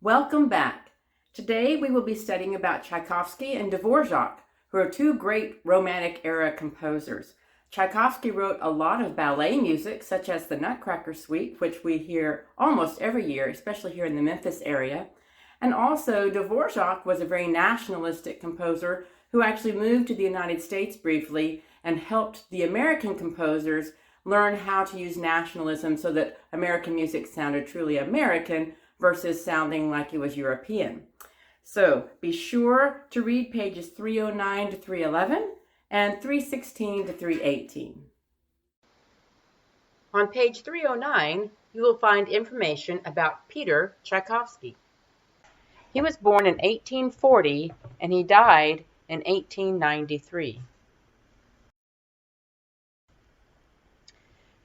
Welcome back. Today we will be studying about Tchaikovsky and Dvorak, who are two great Romantic era composers. Tchaikovsky wrote a lot of ballet music, such as the Nutcracker Suite, which we hear almost every year, especially here in the Memphis area. And also Dvorak was a very nationalistic composer who actually moved to the United States briefly and helped the American composers learn how to use nationalism so that American music sounded truly American versus sounding like it was European. So be sure to read pages 309 to 311 and 316 to 318. On page 309, you will find information about Peter Tchaikovsky. He was born in 1840 and he died in 1893.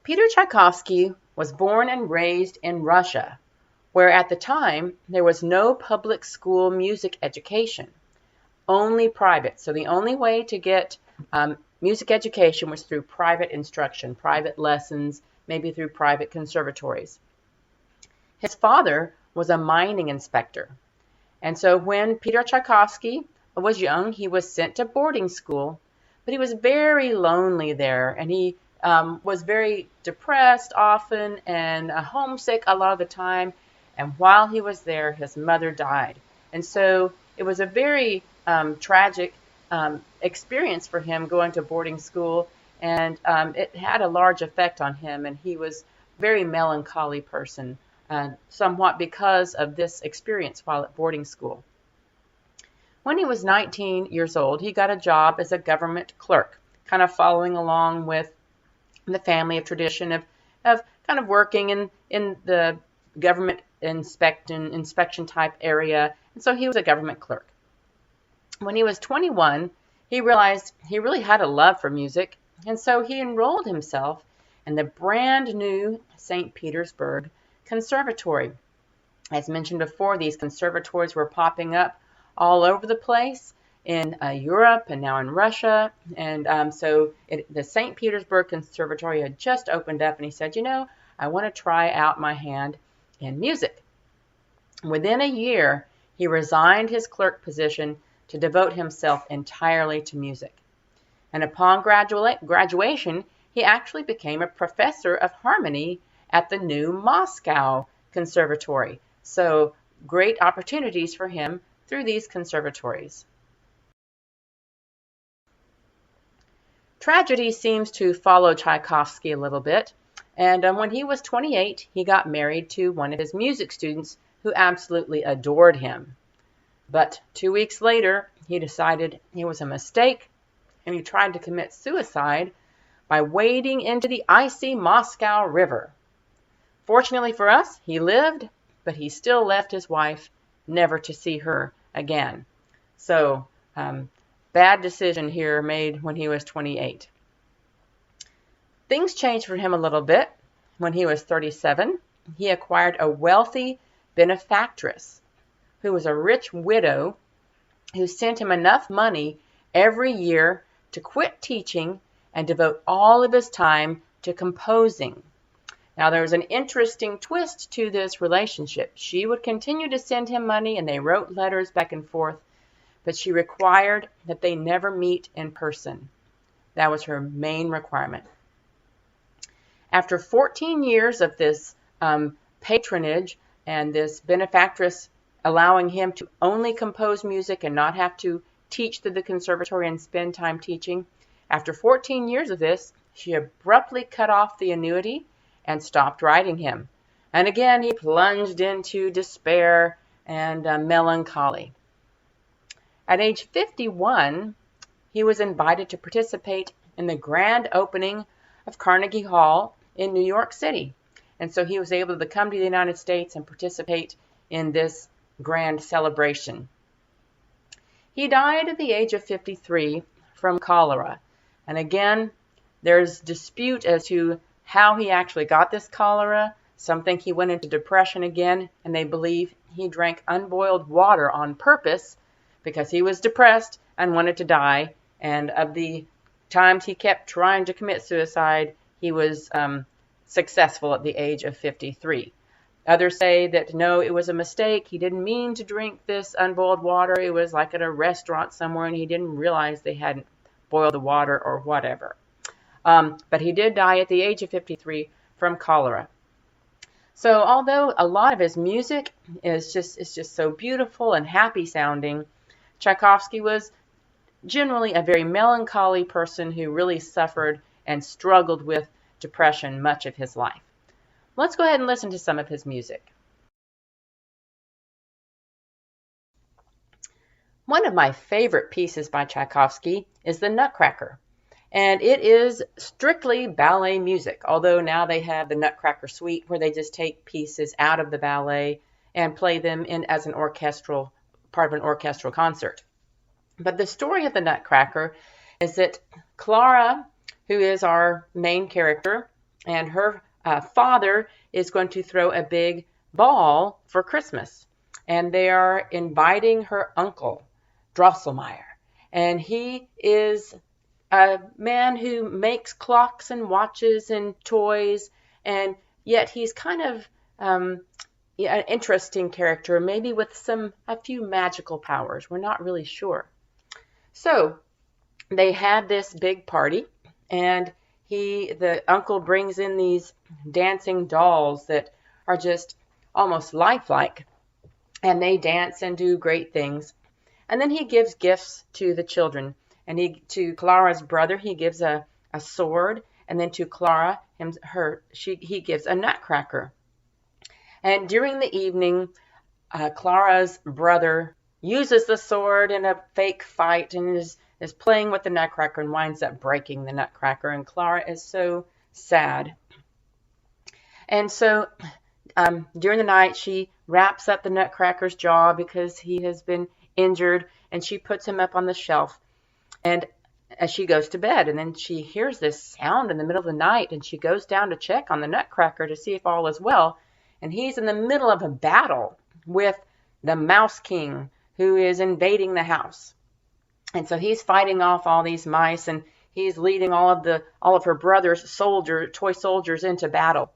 Peter Tchaikovsky was born and raised in Russia, where at the time there was no public school music education, only private. So the only way to get music education was through private instruction, private lessons, maybe through private conservatories. His father was a mining inspector. And so when Peter Tchaikovsky was young, he was sent to boarding school, but he was very lonely there, and he was very depressed often and homesick a lot of the time. And while he was there, his mother died. And so it was a very tragic experience for him going to boarding school, and it had a large effect on him, and he was a very melancholy person, somewhat because of this experience while at boarding school. When he was 19 years old, he got a job as a government clerk, kind of following along with the family of tradition of kind of working in the government inspection type area, and so he was a government clerk. When he was 21, he realized he really had a love for music, and so he enrolled himself in the brand new St. Petersburg Conservatory. As mentioned before, these conservatories were popping up all over the place in Europe and now in Russia, and so the St. Petersburg Conservatory had just opened up, and he said, I want to try out my hand in music. Within a year, he resigned his clerk position to devote himself entirely to music. And upon graduation, he actually became a professor of harmony at the new Moscow Conservatory. So great opportunities for him through these conservatories. Tragedy seems to follow Tchaikovsky a little bit. And when he was 28, he got married to one of his music students who absolutely adored him. But 2 weeks later, he decided it was a mistake, and he tried to commit suicide by wading into the icy Moscow River. Fortunately for us, he lived, but he still left his wife, never to see her again. So, bad decision here made when he was 28. Things changed for him a little bit. When he was 37, he acquired a wealthy benefactress who was a rich widow who sent him enough money every year to quit teaching and devote all of his time to composing. Now, there was an interesting twist to this relationship. She would continue to send him money, and they wrote letters back and forth, but she required that they never meet in person. That was her main requirement. After 14 years of this patronage and this benefactress allowing him to only compose music and not have to teach through the conservatory and spend time teaching, after 14 years of this, she abruptly cut off the annuity and stopped writing him. And again, he plunged into despair and melancholy. At age 51, he was invited to participate in the grand opening of Carnegie Hall in New York City. And so he was able to come to the United States and participate in this grand celebration. He died at the age of 53 from cholera. And again, there's dispute as to how he actually got this cholera. Some think he went into depression again, and they believe he drank unboiled water on purpose because he was depressed and wanted to die. And of the times he kept trying to commit suicide, he was successful at the age of 53. Others say that no, it was a mistake. He didn't mean to drink this unboiled water. It was like at a restaurant somewhere and he didn't realize they hadn't boiled the water or whatever. But he did die at the age of 53 from cholera. So although a lot of his music is just so beautiful and happy sounding, Tchaikovsky was generally a very melancholy person who really suffered and struggled with depression much of his life. Let's go ahead and listen to some of his music. One of my favorite pieces by Tchaikovsky is the Nutcracker, and it is strictly ballet music, although now they have the Nutcracker Suite where they just take pieces out of the ballet and play them in as an orchestral part of an orchestral concert. But the story of the Nutcracker is that Clara, who is our main character, and her father is going to throw a big ball for Christmas. And they are inviting her uncle, Drosselmeyer. And he is a man who makes clocks and watches and toys, and yet he's kind of an interesting character, maybe with a few magical powers. We're not really sure. So they had this big party, and the uncle brings in these dancing dolls that are just almost lifelike, and they dance and do great things. And then he gives gifts to the children, and to Clara's brother he gives a sword, and then to Clara he gives a nutcracker. And during the evening, Clara's brother uses the sword in a fake fight and is playing with the nutcracker and winds up breaking the nutcracker, and Clara is so sad. And so during the night she wraps up the nutcracker's jaw because he has been injured, and she puts him up on the shelf, and as she goes to bed, and then she hears this sound in the middle of the night, and she goes down to check on the nutcracker to see if all is well, and he's in the middle of a battle with the Mouse King, who is invading the house. And so he's fighting off all these mice, and he's leading all of her brother's toy soldiers into battle.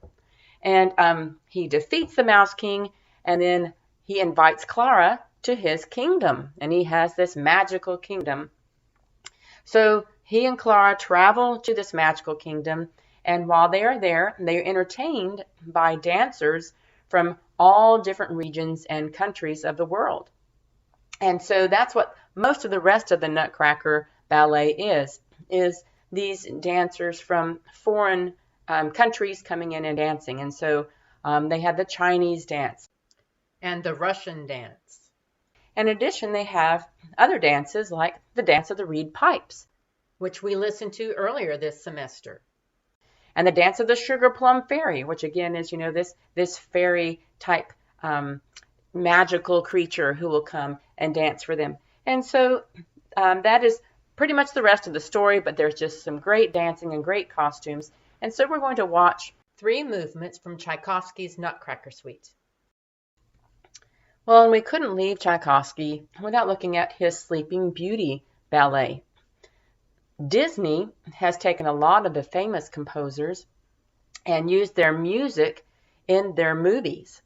And he defeats the Mouse King, and then he invites Clara to his kingdom, and he has this magical kingdom. So he and Clara travel to this magical kingdom, and while they are there, they are entertained by dancers from all different regions and countries of the world. And so that's what most of the rest of the Nutcracker ballet is these dancers from foreign countries coming in and dancing. And so they have the Chinese dance and the Russian dance. In addition, they have other dances like the dance of the reed pipes, which we listened to earlier this semester, and the dance of the sugar plum fairy, which again is, this fairy type magical creature who will come and dance for them. And so that is pretty much the rest of the story, but there's just some great dancing and great costumes. And so we're going to watch 3 movements from Tchaikovsky's Nutcracker Suite. Well, and we couldn't leave Tchaikovsky without looking at his Sleeping Beauty ballet. Disney has taken a lot of the famous composers and used their music in their movies.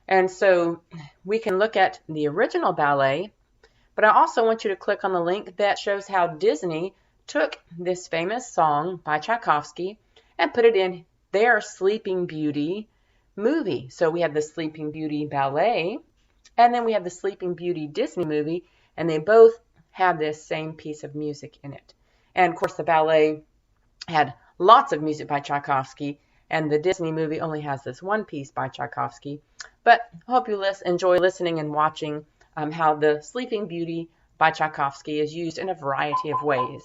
And so we can look at the original ballet, but I also want you to click on the link that shows how Disney took this famous song by Tchaikovsky and put it in their Sleeping Beauty movie. So we have the Sleeping Beauty ballet, and then we have the Sleeping Beauty Disney movie, and they both have this same piece of music in it. And of course the ballet had lots of music by Tchaikovsky, and the Disney movie only has this one piece by Tchaikovsky. But I hope you enjoy listening and watching how the Sleeping Beauty by Tchaikovsky is used in a variety of ways.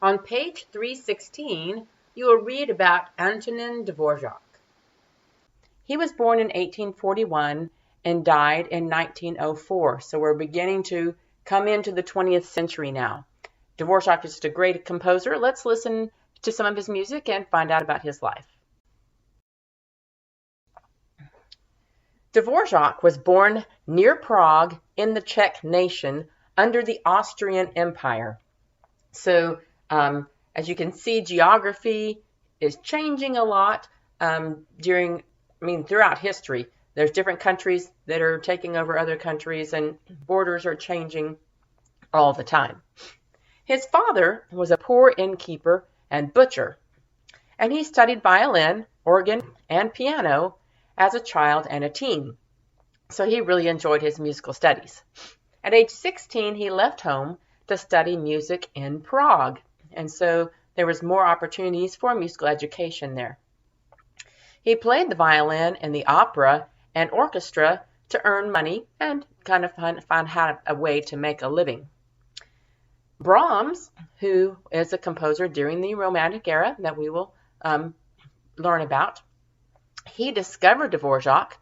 On page 316, you will read about Antonin Dvorak. He was born in 1841 and died in 1904, so we're beginning to come into the 20th century now. Dvorak is just a great composer. Let's listen to some of his music and find out about his life. Dvorak was born near Prague in the Czech nation under the Austrian Empire. So as you can see, geography is changing a lot, throughout history. There's different countries that are taking over other countries, and borders are changing all the time. His father was a poor innkeeper and butcher, and he studied violin, organ, and piano as a child and a teen. So he really enjoyed his musical studies. At age 16, he left home to study music in Prague, and so there was more opportunities for musical education there. He played the violin in the opera and orchestra to earn money and kind of find a way to make a living. Brahms, who is a composer during the Romantic era that we will learn about, he discovered Dvorak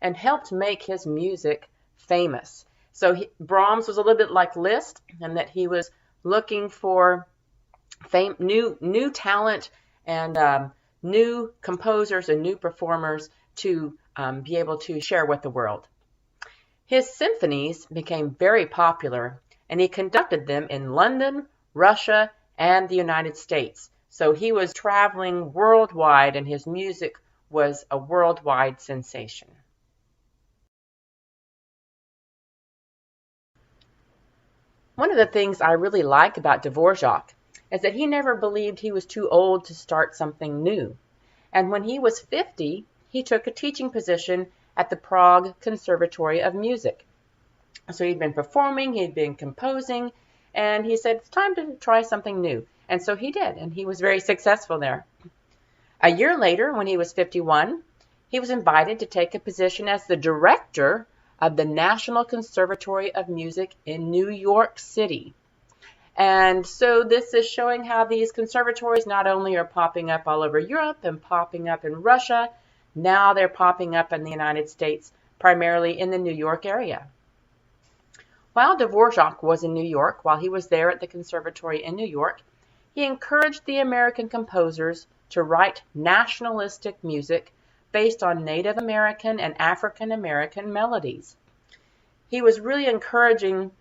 and helped make his music famous. So Brahms was a little bit like Liszt, in that he was looking for new talent and new composers and new performers to be able to share with the world. His symphonies became very popular, and he conducted them in London, Russia, and the United States. So he was traveling worldwide, and his music was a worldwide sensation. One of the things I really like about Dvorak is that he never believed he was too old to start something new. And when he was 50, he took a teaching position at the Prague Conservatory of Music. So he'd been performing, he'd been composing, and he said, it's time to try something new. And so he did, and he was very successful there. A year later, when he was 51, he was invited to take a position as the director of the National Conservatory of Music in New York City. And so this is showing how these conservatories not only are popping up all over Europe and popping up in Russia, now they're popping up in the United States, primarily in the New York area. While Dvorak was in New York, while he was there at the conservatory in New York, he encouraged the American composers to write nationalistic music based on Native American and African American melodies. He was really encouraging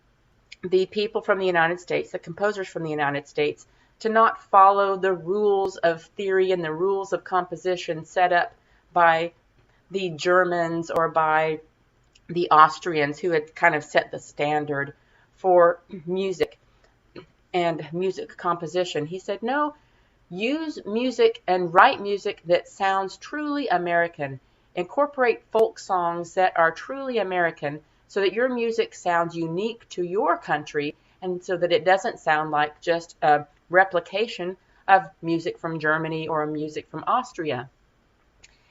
the people from the United States, the composers from the United States, to not follow the rules of theory and the rules of composition set up by the Germans or by the Austrians, who had kind of set the standard for music and music composition. He said, no, use music and write music that sounds truly American. Incorporate folk songs that are truly American so that your music sounds unique to your country, and so that it doesn't sound like just a replication of music from Germany or music from Austria.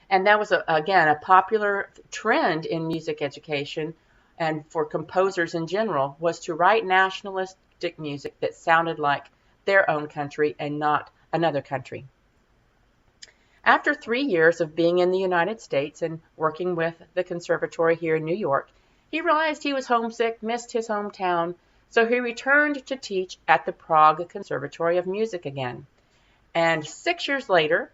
And that was, again, a popular trend in music education and for composers in general, was to write nationalistic music that sounded like their own country and not another country. After 3 years of being in the United States and working with the conservatory here in New York, he realized he was homesick, missed his hometown, so he returned to teach at the Prague Conservatory of Music again. And 6 years later,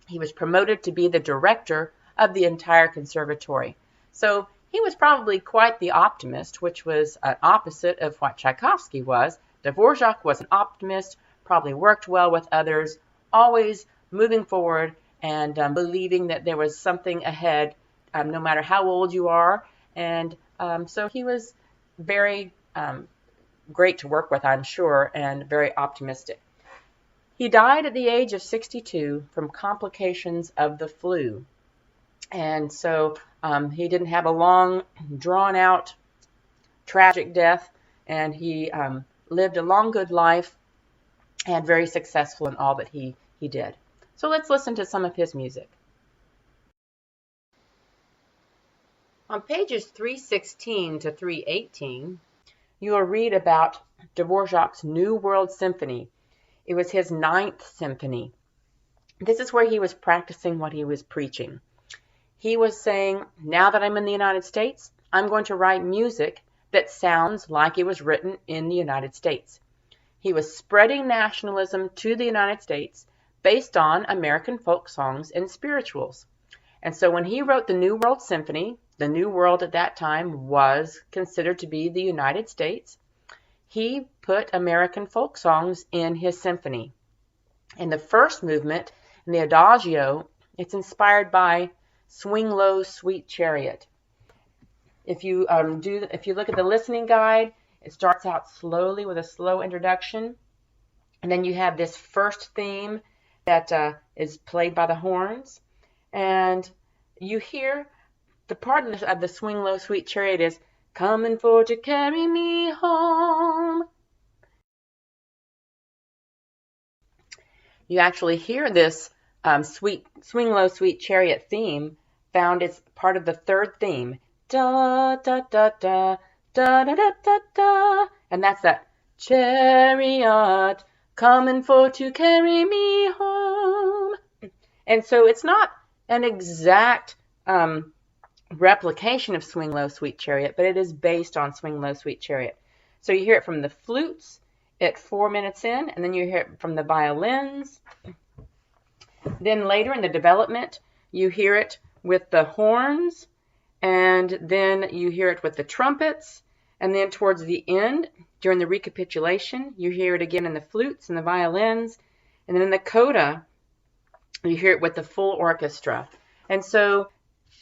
he was promoted to be the director of the entire conservatory. So he was probably quite the optimist, which was an opposite of what Tchaikovsky was. Dvorak was an optimist, probably worked well with others, always moving forward and believing that there was something ahead, no matter how old you are. And so he was very great to work with, I'm sure, and very optimistic. He died at the age of 62 from complications of the flu. And so he didn't have a long, drawn-out, tragic death, and he lived a long, good life and very successful in all that he did. So let's listen to some of his music. On pages 316 to 318, you will read about Dvorak's New World Symphony. It was his 9th symphony. This is where he was practicing what he was preaching. He was saying, now that I'm in the United States, I'm going to write music that sounds like it was written in the United States. He was spreading nationalism to the United States based on American folk songs and spirituals. And so when he wrote the New World Symphony, the New World at that time was considered to be the United States, he put American folk songs in his symphony. In the first movement, in the Adagio, It's inspired by Swing Low, Sweet Chariot. If you look at the listening guide, it starts out slowly with a slow introduction, and then you have this first theme that is played by the horns, and you hear the part of the Swing Low, Sweet Chariot is coming for to carry me home. You actually hear this Swing Low, Sweet Chariot theme found as part of the third theme. Da da da da da da da da da, and that's that chariot coming for to carry me home. And so it's not an exact replication of Swing Low, Sweet Chariot, but it is based on Swing Low, Sweet Chariot. So you hear it from the flutes at 4 minutes in, and then you hear it from the violins. Then later in the development, you hear it with the horns, and then you hear it with the trumpets, and then towards the end, during the recapitulation, you hear it again in the flutes and the violins, and then in the coda, you hear it with the full orchestra. And so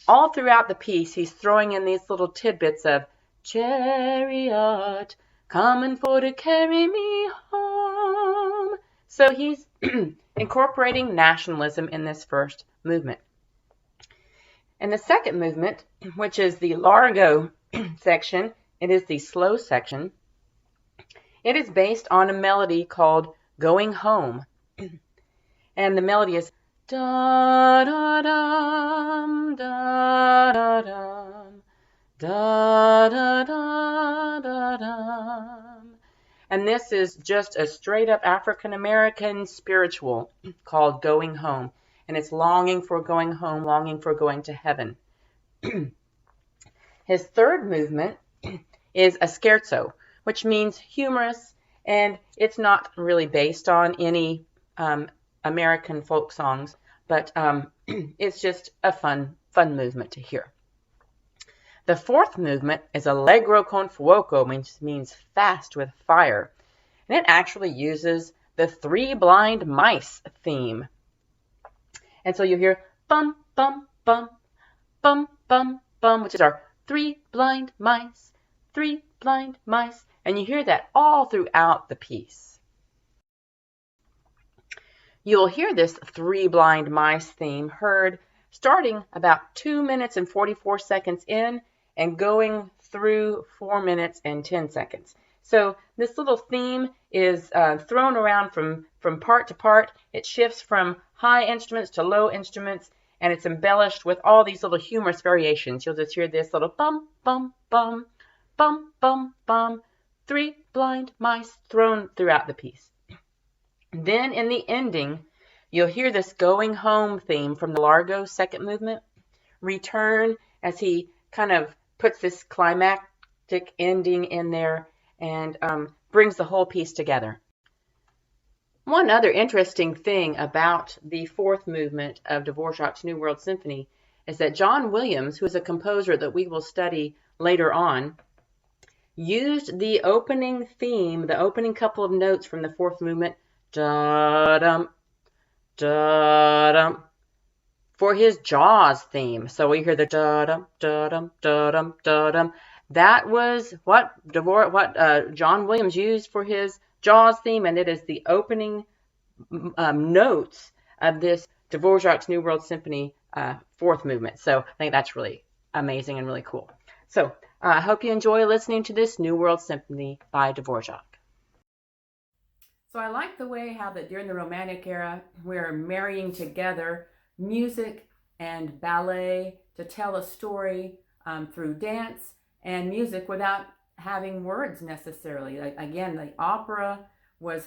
all throughout the piece, he's throwing in these little tidbits of chariot coming for to carry me home. So he's incorporating nationalism in this first movement. And the second movement, which is the largo section, it is the slow section. It is based on a melody called Going Home. And the melody is da da dum da da dum da da da da dum. And this is just a straight up African American spiritual called Going Home. And it's longing for going home, longing for going to heaven. His third movement is a scherzo, which means humorous, and it's not really based on any American folk songs, but it's just a fun movement to hear. The fourth movement is allegro con fuoco, which means fast with fire, and it actually uses the Three Blind Mice theme. And so you hear bum, bum, bum, bum, bum, bum, which is our three blind mice, and you hear that all throughout the piece. You'll hear this Three Blind Mice theme heard starting about 2 minutes and 44 seconds in and going through 4 minutes and 10 seconds. So this little theme is thrown around from part to part. It shifts from high instruments to low instruments, and it's embellished with all these little humorous variations. You'll just hear this little bum, bum, bum, bum, bum, bum, three blind mice thrown throughout the piece. Then in the ending, you'll hear this Going Home theme from the largo second movement return as he kind of puts this climactic ending in there and brings the whole piece together. One other interesting thing about the fourth movement of Dvorak's New World Symphony is that John Williams, who is a composer that we will study later on, used the opening theme, the opening couple of notes from the fourth movement, da-dum, da-dum, for his Jaws theme. So we hear the da-dum, da-dum, da-dum, da-dum. That was what John Williams used for his Jaws theme, and it is the opening notes of this Dvorak's New World Symphony fourth movement. So I think that's really amazing and really cool. So I hope you enjoy listening to this New World Symphony by Dvorak. So I like the way how that during the Romantic era, we're marrying together music and ballet to tell a story through dance and music without having words necessarily. Like, again, the opera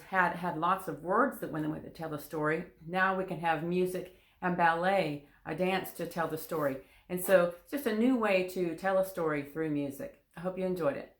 had lots of words that went in to tell the story. Now we can have music and ballet, a dance to tell the story. And so it's just a new way to tell a story through music. I hope you enjoyed it.